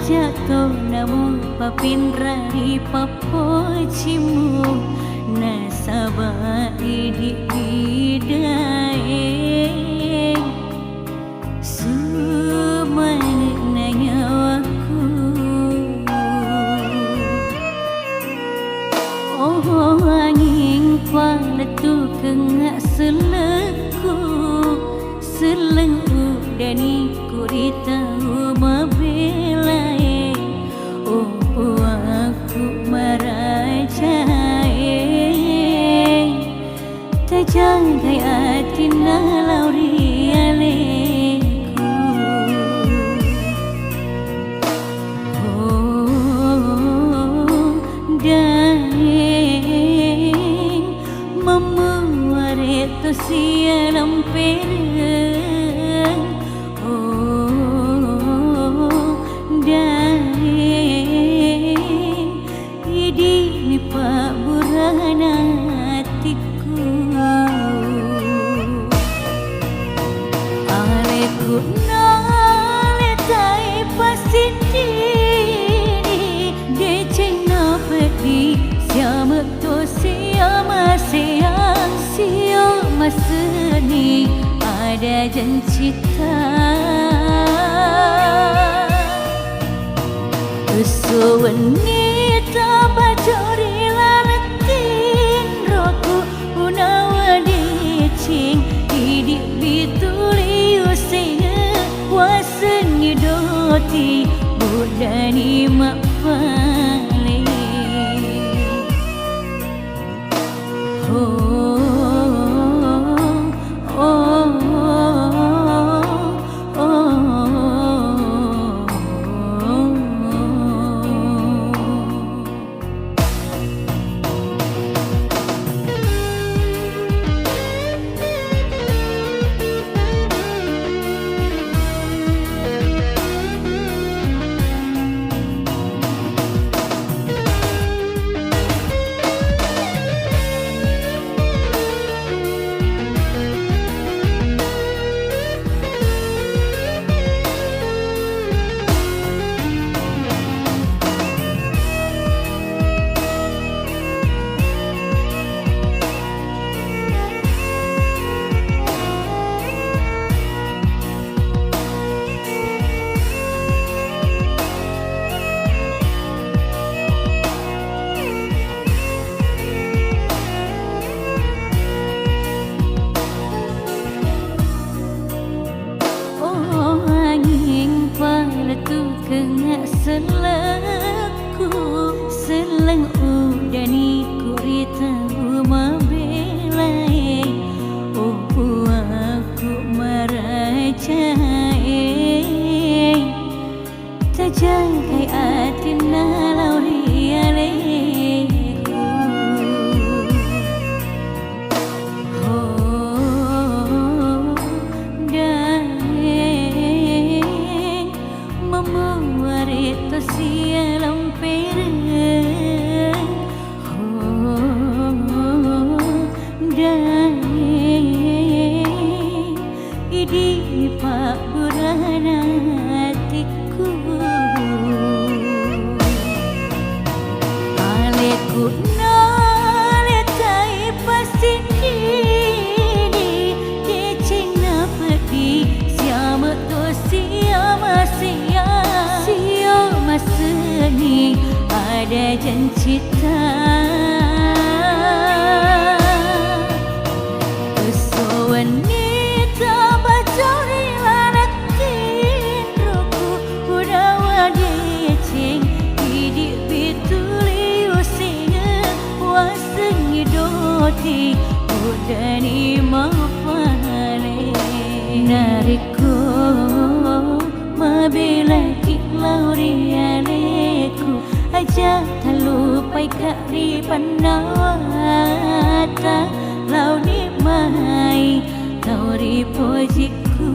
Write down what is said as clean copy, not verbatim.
jatuh namu papinrari papochimu nasaba idi idae sumana nyawaku oh angin palatu kengak seleku seleng udani kurita mabelae oh aku marajae tajagai atina laurialeku oh daeng memuare to sialam pereng oh daeng idi mi paburana hatiku aleku naletai pasindiri deceng na pedi siama to siama sayang siama seni ada janjita Suwanita bajori lalatin roku unawadi-cing Idi bituli usinga wasengi doti budani mapale kengak seleku seleng udani kurita mabelae oh aku marajae tajagai atina laurialeku oh daeng memuari to sialam pereng oh daeng idi pak burana hatiku aleku naletai pasindiri deceng na pedi siama to siama siama seni ada janjita Suwanita bajori lalatin roku unawadi-cing idi bituli usinga wasengi doti udani mapale nariko mabelaki laurialeku aja talupai kari panawata launi mai tauri pojiku